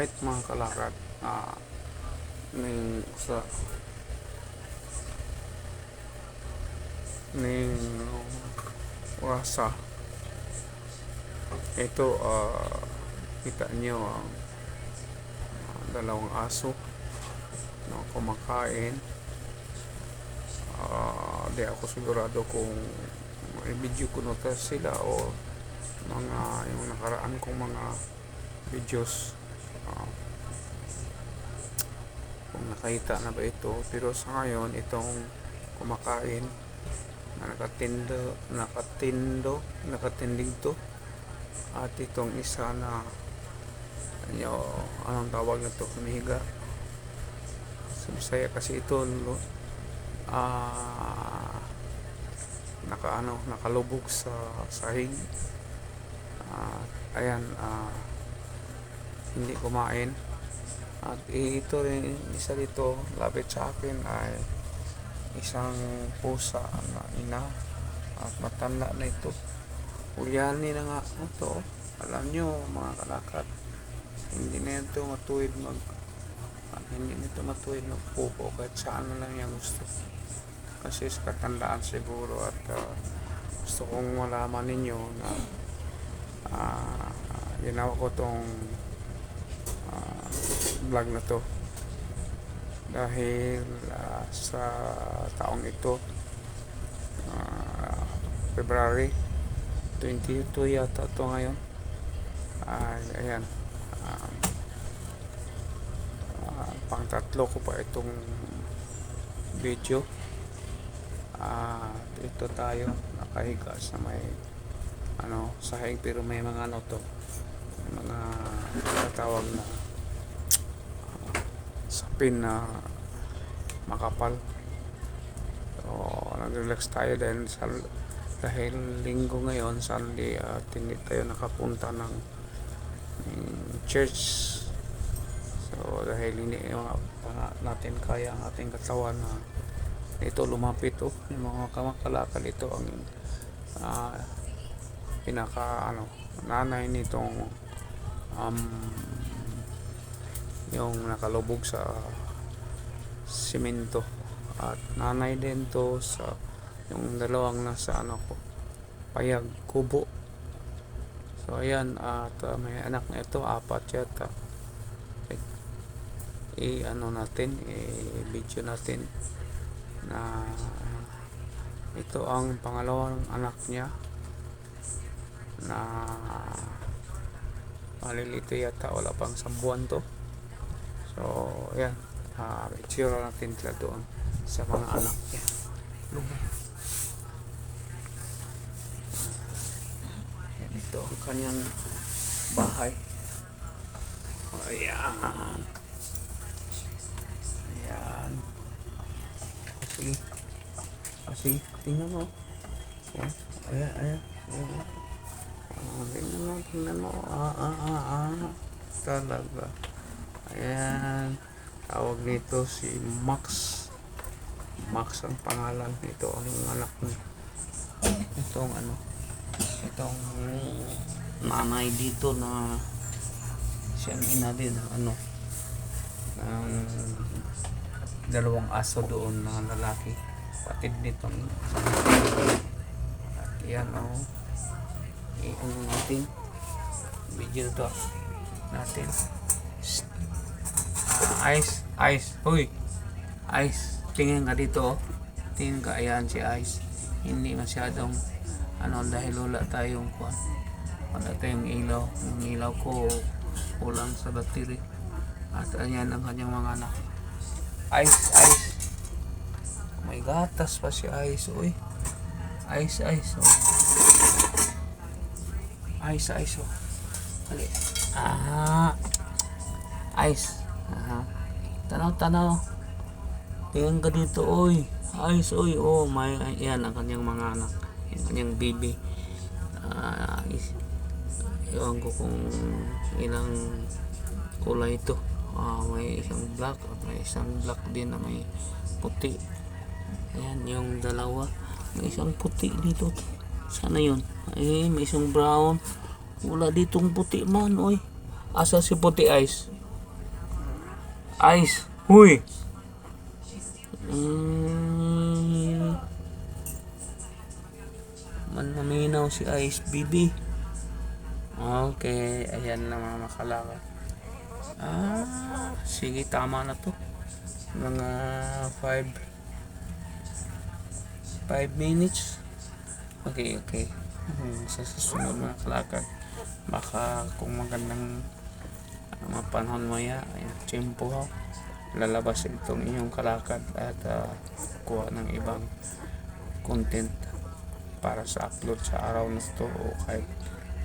Alright mga kalakad, ning sa ning wasa ito, kita nyo ang dalawang aso na kumakain. Di ako sigurado kung i-video ko na sila o mga yung nakaraan kong mga videos, kung nakita na ba ito. Pero sa ngayon itong kumakain na nakatindig to, at itong isa na anong tawag na to, humihiga sa Bisaya kasi ito, nakalubog sa sahig. Ayan, hindi kumain. At ito rin, isa dito lapit sa akin ay isang pusa na ina, at matanda na ito. Ulyanin na nga ito. Alam nyo mga kalakad, hindi na ito matuwid magpupo kahit saan na lang yung gusto. Kasi sa katandaan siguro, at gusto kong malaman ninyo na ginawa ko tong vlog na to dahil sa taong ito, February 22 yata to ngayon. Ayan, pang tatlo ko pa itong video. Dito tayo nakahiga sa may sahig, pero may mga may mga tawag na sapin na makapal. So nag-relax tayo dahil linggo ngayon, Sunday, at hindi tayo nakapunta ng church. So dahil hindi natin kaya ang ating katawan na ito lumapit, yung mga kamakalakal, ito ang pinaka nanay nitong yung nakalubog sa simento, at nanay din to sa yung dalawang nasa payag kubo. So ayan, at may anak na ito, 4 yata. Natin i-video natin na ito ang pangalawang anak niya na malilito yata, wala pang 1 buwan to. So ayan, i-cheer natin sila doon sa mga anak niya. Ayan, ito ang kanyang bahay. Ayan, ayan. Sige, tingnan mo. Ayan. Tingnan mo. Talaga. Ayan. Tawag nito si Max. Max ang pangalan nito. Ang anak niya. Itong nanay dito na siyang ina din. Ng dalawang aso doon na lalaki. Patid nito. At yan natin video to natin. Ice, huy Ice, tingin ka dito, tingin ka. Ayan si Ice, hindi masyadong dahil wala tayong ilaw. Yung ilaw ko kulang sa battery, at ayan ang kanyang mga anak. Ice, may gatas pa si Ice. Ice, Hali. Ice. Tanaw. Tingnan ka dito, Ice, may yan ang kanyang mga anak. Yung kanyang baby. Ewan ko kung ilang kulay ito. May isang black at may isang black din na may puti. Ayan, yung dalawa. May isang puti dito. Sana yun? May isang brown. Wala ditong puti man, Asa si puti, Ice? Ice. Huy. Mm, maminaw si Ice BB. Okay, ayan na mga makalakad. Sige, tama na to. Mga 5 minutes. Okay. Sa susunod mga kalakad, baka kung magandang mapanahon mo ya, tiyempo ho, lalabas itong inyong kalakad at kuha ng ibang content para sa upload sa araw na ito o kahit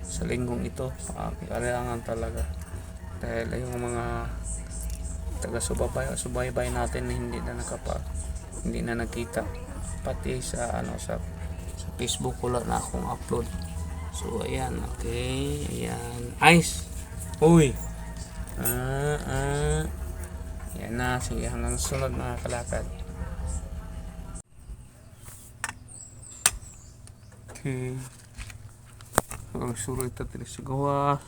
sa linggong ito. Kailangan talaga dahil yung mga taga-subaybay natin na hindi na nakita, pati sa Facebook wala na akong upload. So ayan, okay, ayan. Ice. Uy. Ayan na, sige, hanggang sunod mga kalakad. Okay. Suruh ito sa gawa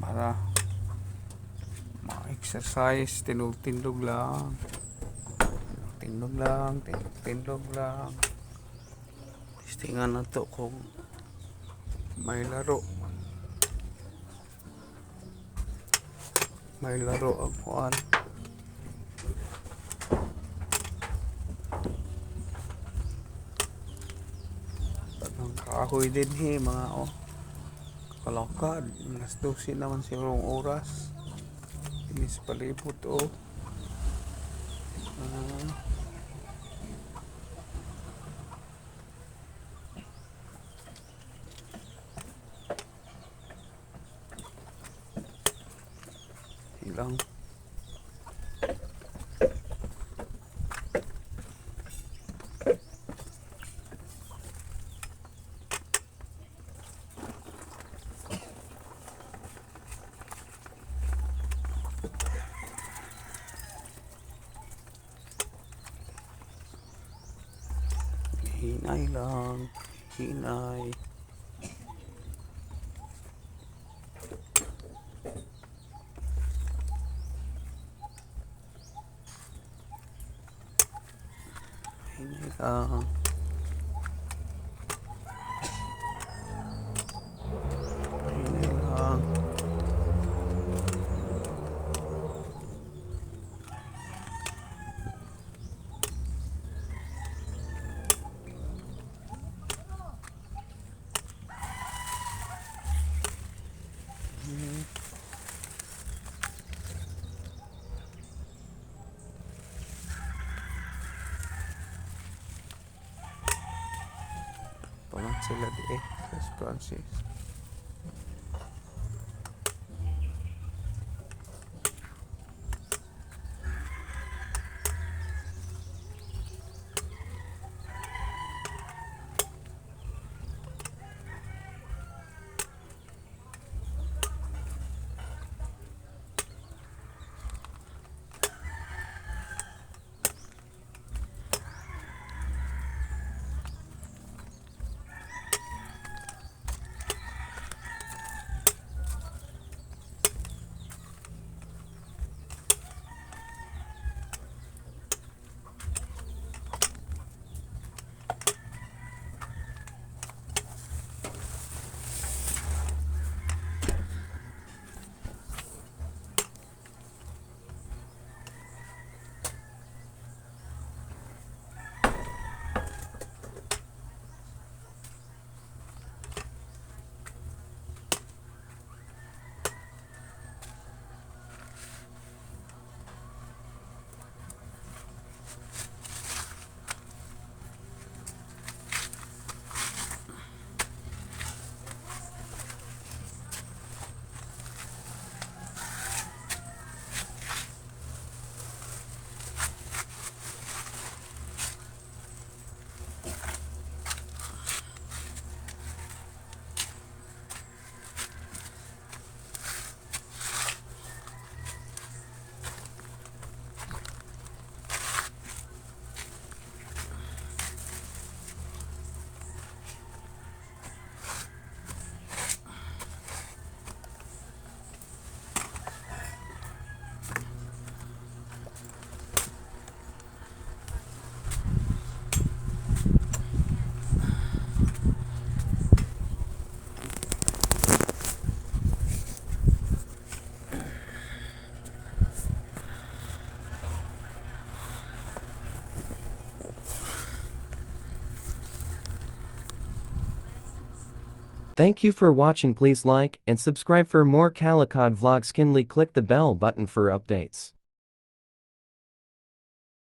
para ma-exercise. Tindog lang. Testingan na to kung may laro ang kuan. Ang kahoy din mga kalakad. Alas 12 naman sigurong oras. Inis palibot ilang hinay lang. Paman sila di St. Francis. Thank you for watching. Please like and subscribe for more Calicut vlogs. Kindly click the bell button for updates.